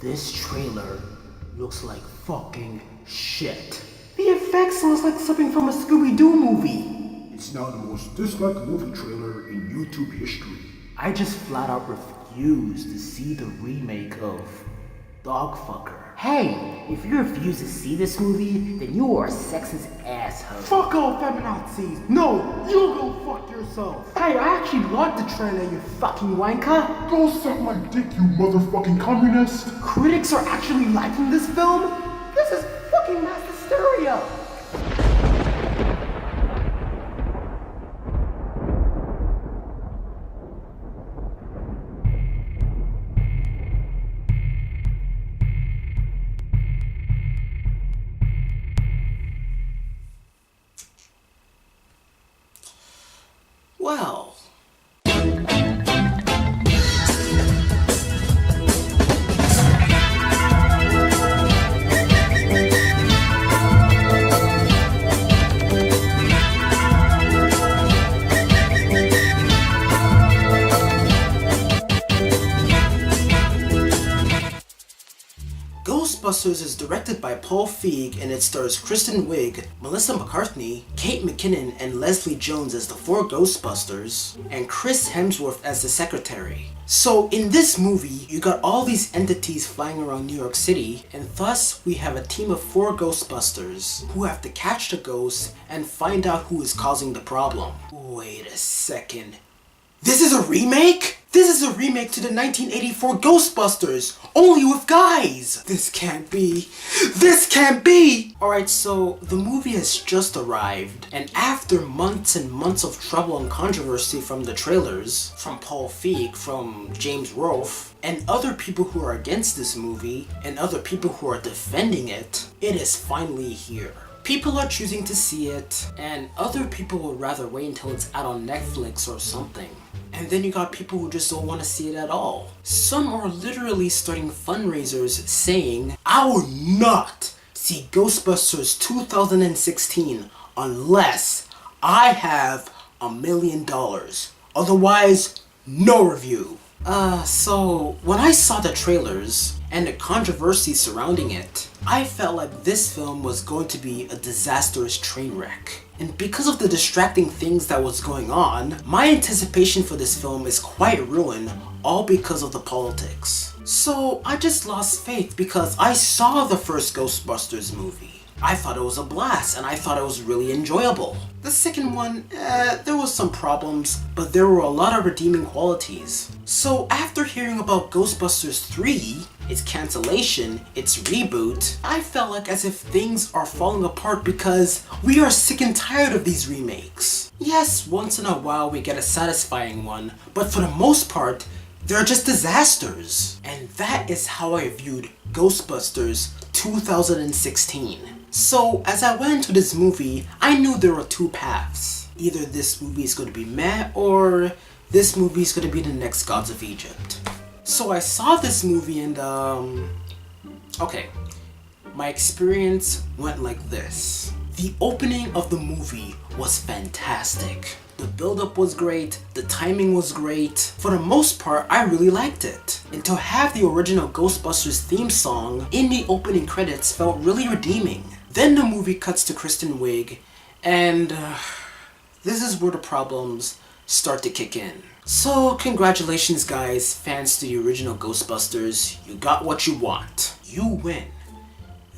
This trailer looks like fucking shit. The effects looks like something from a Scooby-Doo movie. It's now the most disliked movie trailer in YouTube history. I just flat out refuse to see the remake of Dogfucker. Hey, if you refuse to see this movie, then you are a sexist asshole. Fuck all feminazis! No, you go fuck yourself! Hey, I actually want the trailer, you fucking wanker! Go suck my dick, you motherfucking communist! Critics are actually liking this film? This is fucking mass hysteria! Well, Ghostbusters is directed by Paul Feig and it stars Kristen Wiig, Melissa McCarthy, Kate McKinnon and Leslie Jones as the four Ghostbusters, and Chris Hemsworth as the secretary. So in this movie, you got all these entities flying around New York City, and thus we have a team of four Ghostbusters who have to catch the ghosts and find out who is causing the problem. Wait a second. This is a remake? This is a remake to the 1984 Ghostbusters, only with guys! This can't be. This can't be! Alright, so the movie has just arrived, and after months and months of trouble and controversy from the trailers, from Paul Feig, from James Rolfe, and other people who are against this movie, and other people who are defending it, it is finally here. People are choosing to see it, and other people will rather wait until it's out on Netflix or something. And then you got people who just don't want to see it at all. Some are literally starting fundraisers saying, I will not see Ghostbusters 2016 unless I have $1 million. Otherwise, no review. So when I saw the trailers and the controversy surrounding it, I felt like this film was going to be a disastrous train wreck. And because of the distracting things that was going on, my anticipation for this film is quite ruined, all because of the politics. So I just lost faith because I saw the first Ghostbusters movie. I thought it was a blast and I thought it was really enjoyable. The second one, there was some problems, but there were a lot of redeeming qualities. So after hearing about Ghostbusters 3, its cancellation, its reboot, I felt like as if things are falling apart because we are sick and tired of these remakes. Yes, once in a while we get a satisfying one, but for the most part, they're just disasters. And that is how I viewed Ghostbusters 2016. So as I went into this movie, I knew there were two paths. Either this movie is going to be meh, or this movie is going to be the next Gods of Egypt. So I saw this movie and okay, my experience went like this. The opening of the movie was fantastic. The build-up was great, the timing was great. For the most part, I really liked it. And to have the original Ghostbusters theme song in the opening credits felt really redeeming. Then the movie cuts to Kristen Wiig, and this is where the problems start to kick in. So congratulations guys, fans to the original Ghostbusters, you got what you want. You win.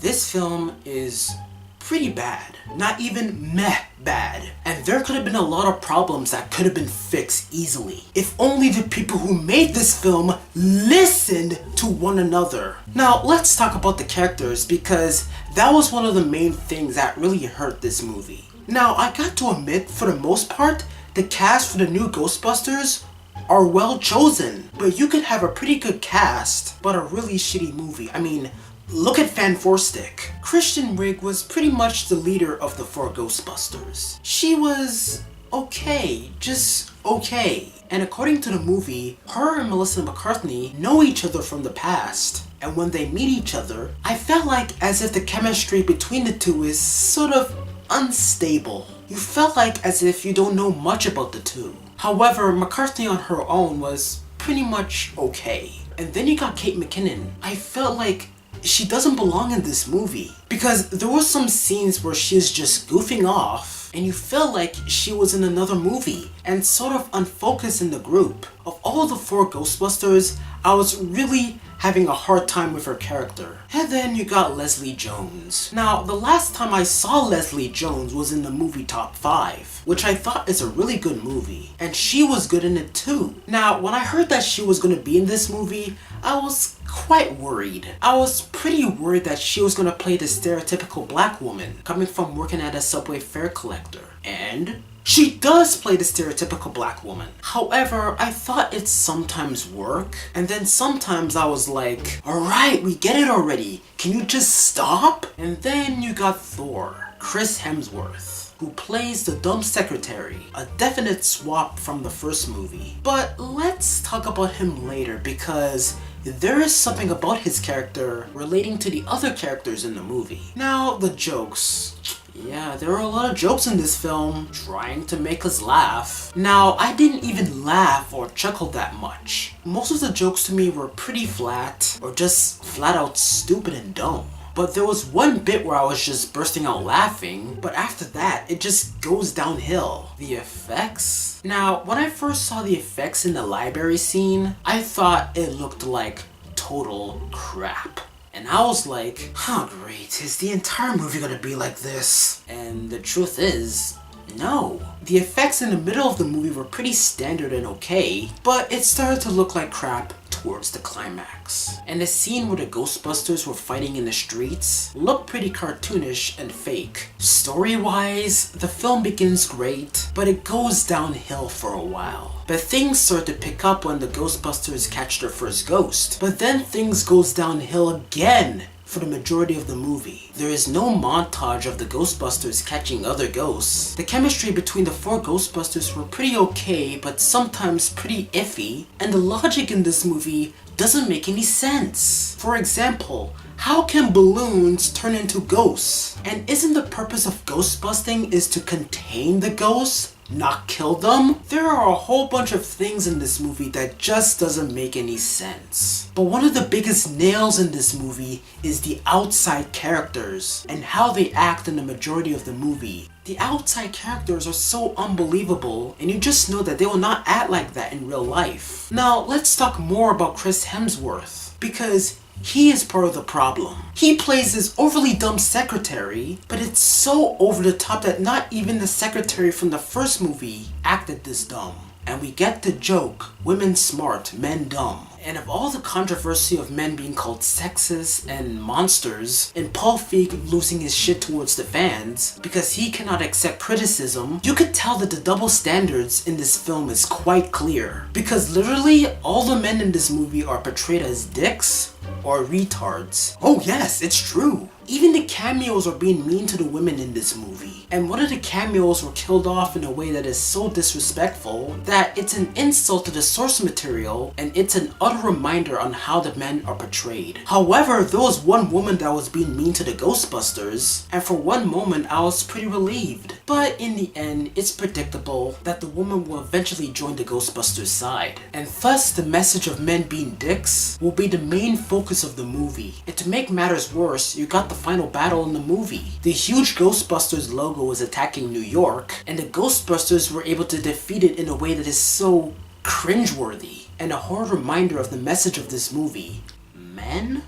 This film is pretty bad, not even meh bad. And there could have been a lot of problems that could have been fixed easily if only the people who made this film listened to one another. Now let's talk about the characters because that was one of the main things that really hurt this movie. Now I got to admit, for the most part, the cast for the new Ghostbusters are well chosen, but you could have a pretty good cast but a really shitty movie. I mean, look at Fan Stick. Kristen Wiig was pretty much the leader of the four Ghostbusters. She was okay, just okay. And according to the movie, her and Melissa McCarthy know each other from the past. And when they meet each other, I felt like as if the chemistry between the two is sort of unstable. You felt like as if you don't know much about the two. However, McCarthy on her own was pretty much okay. And then you got Kate McKinnon. I felt like she doesn't belong in this movie because there were some scenes where she is just goofing off and you felt like she was in another movie and sort of unfocused in the group. Of all the 4 Ghostbusters, I was really having a hard time with her character. And then you got Leslie Jones. Now, the last time I saw Leslie Jones was in the movie Top 5, which I thought is a really good movie, and she was good in it too. Now, when I heard that she was gonna be in this movie, I was quite worried. I was pretty worried that she was gonna play the stereotypical black woman coming from working at a Subway fare collector. And she does play the stereotypical black woman. However, I thought it'd sometimes work, and then sometimes I was like, alright, we get it already. Can you just stop? And then you got Thor, Chris Hemsworth, who plays the dumb secretary, a definite swap from the first movie. But let's talk about him later because there is something about his character relating to the other characters in the movie. Now, the jokes. Yeah, there are a lot of jokes in this film trying to make us laugh. Now, I didn't even laugh or chuckle that much. Most of the jokes to me were pretty flat or just flat out stupid and dumb. But there was one bit where I was just bursting out laughing, but after that, it just goes downhill. The effects? Now, when I first saw the effects in the library scene, I thought it looked like total crap. And I was like, oh great, is the entire movie gonna be like this? And the truth is, no. The effects in the middle of the movie were pretty standard and okay, but it started to look like crap towards the climax. And the scene where the Ghostbusters were fighting in the streets looked pretty cartoonish and fake. Story-wise, the film begins great, but it goes downhill for a while. But things start to pick up when the Ghostbusters catch their first ghost. But then things goes downhill again for the majority of the movie. There is no montage of the Ghostbusters catching other ghosts. The chemistry between the 4 Ghostbusters were pretty okay, but sometimes pretty iffy, and the logic in this movie doesn't make any sense. For example, how can balloons turn into ghosts? And isn't the purpose of ghost busting is to contain the ghosts, not kill them? There are a whole bunch of things in this movie that just doesn't make any sense. But one of the biggest nails in this movie is the outside characters and how they act in the majority of the movie. The outside characters are so unbelievable, and you just know that they will not act like that in real life. Now, let's talk more about Chris Hemsworth, because he is part of the problem. He plays this overly dumb secretary, but it's so over the top that not even the secretary from the first movie acted this dumb. And we get the joke, women smart, men dumb. And of all the controversy of men being called sexist and monsters, and Paul Feig losing his shit towards the fans because he cannot accept criticism, you could tell that the double standards in this film is quite clear. Because literally, all the men in this movie are portrayed as dicks or retards. Oh yes, it's true. Even the cameos are being mean to the women in this movie. And one of the cameos were killed off in a way that is so disrespectful that it's an insult to the source material and it's an utter reminder on how the men are portrayed. However, there was one woman that was being mean to the Ghostbusters, and for one moment I was pretty relieved. But in the end, it's predictable that the woman will eventually join the Ghostbusters side. And thus, the message of men being dicks will be the main focus of the movie. And to make matters worse, you got the final battle in the movie. The huge Ghostbusters logo was attacking New York, and the Ghostbusters were able to defeat it in a way that is so cringeworthy, and a hard reminder of the message of this movie. Men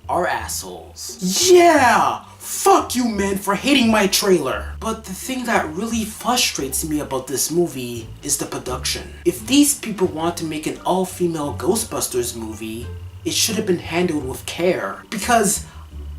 are assholes. Yeah! Fuck you men for hating my trailer! But the thing that really frustrates me about this movie is the production. If these people want to make an all-female Ghostbusters movie, it should have been handled with care, because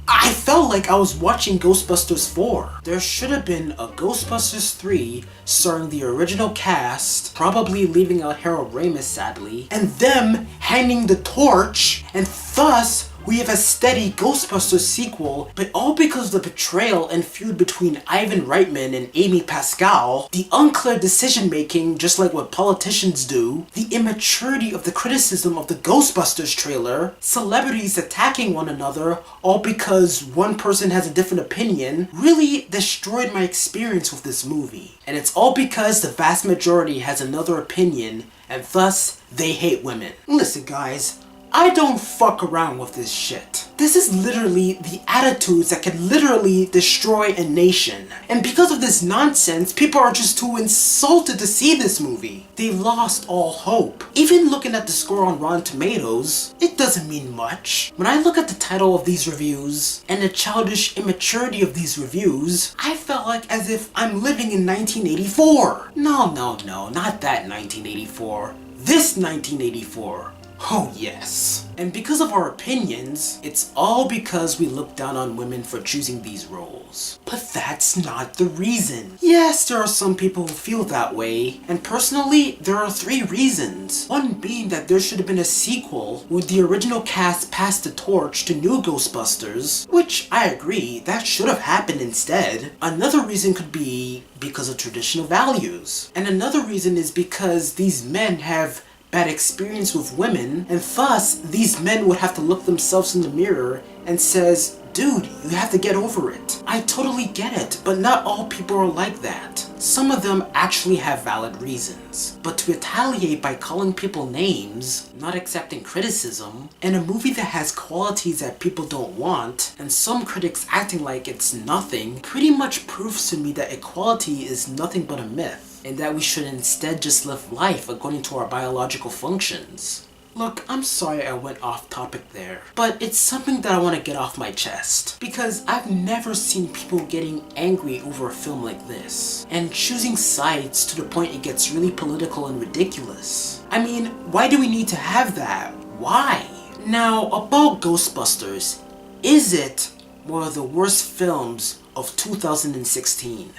I felt like I was watching Ghostbusters 4. There should have been a Ghostbusters 3 starring the original cast, probably leaving out Harold Ramis sadly, and them handing the torch, and thus we have a steady Ghostbusters sequel, but all because of the betrayal and feud between Ivan Reitman and Amy Pascal, the unclear decision making just like what politicians do, the immaturity of the criticism of the Ghostbusters trailer, celebrities attacking one another all because one person has a different opinion, really destroyed my experience with this movie. And it's all because the vast majority has another opinion and thus they hate women. Listen guys, I don't fuck around with this shit. This is literally the attitudes that can literally destroy a nation. And because of this nonsense, people are just too insulted to see this movie. They lost all hope. Even looking at the score on Rotten Tomatoes, it doesn't mean much. When I look at the title of these reviews and the childish immaturity of these reviews, I felt like as if I'm living in 1984. No, not that 1984. This 1984. Oh yes. And because of our opinions, it's all because we look down on women for choosing these roles. But that's not the reason. Yes, there are some people who feel that way, and personally, there are 3 reasons. One being that there should have been a sequel where the original cast passed the torch to new Ghostbusters, which I agree, that should have happened instead. Another reason could be because of traditional values. And another reason is because these men have bad experience with women, and thus these men would have to look themselves in the mirror and says, dude, you have to get over it. I totally get it, but not all people are like that. Some of them actually have valid reasons. But to retaliate by calling people names, not accepting criticism, and a movie that has qualities that people don't want, and some critics acting like it's nothing, pretty much proves to me that equality is nothing but a myth, and that we should instead just live life according to our biological functions. Look, I'm sorry I went off topic there, but it's something that I want to get off my chest, because I've never seen people getting angry over a film like this, and choosing sides to the point it gets really political and ridiculous. I mean, why do we need to have that? Why? Now, about Ghostbusters, is it one of the worst films of 2016?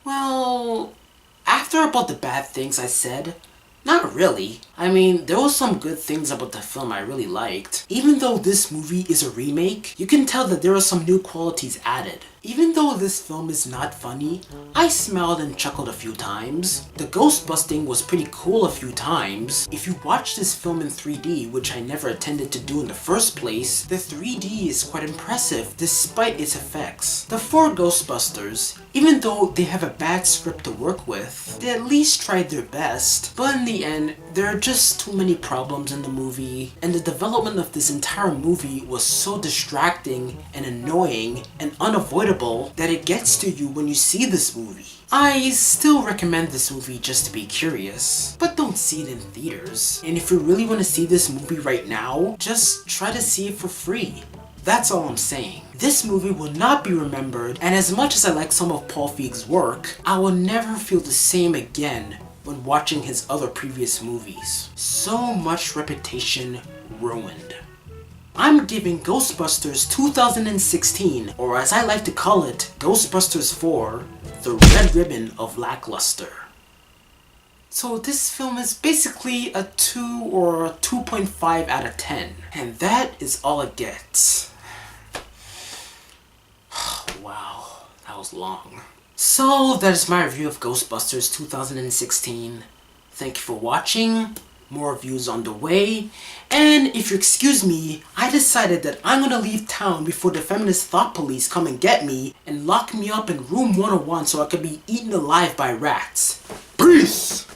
Well, after about the bad things I said, not really. I mean, there were some good things about the film I really liked. Even though this movie is a remake, you can tell that there are some new qualities added. Even though this film is not funny, I smiled and chuckled a few times. The ghost busting was pretty cool a few times. If you watch this film in 3D, which I never intended to do in the first place, the 3D is quite impressive despite its effects. The 4 Ghostbusters, even though they have a bad script to work with, they at least tried their best. But in the end, there are just too many problems in the movie, and the development of this entire movie was so distracting and annoying and unavoidable that it gets to you when you see this movie. I still recommend this movie just to be curious, but don't see it in theaters. And if you really want to see this movie right now, just try to see it for free. That's all I'm saying. This movie will not be remembered, and as much as I like some of Paul Feig's work, I will never feel the same again when watching his other previous movies. So much reputation ruined. I'm giving Ghostbusters 2016, or as I like to call it, Ghostbusters IV, the red ribbon of lackluster. So this film is basically a 2 or a 2.5 out of 10, and that is all it gets. Wow, that was long. So that is my review of Ghostbusters 2016. Thank you for watching. More reviews on the way. And if you excuse me, I decided that I'm gonna leave town before the feminist thought police come and get me and lock me up in room 101 so I could be eaten alive by rats. Peace!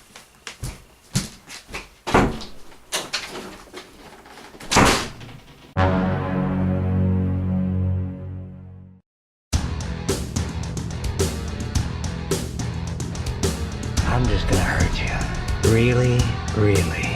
I'm just gonna hurt you. Really, really.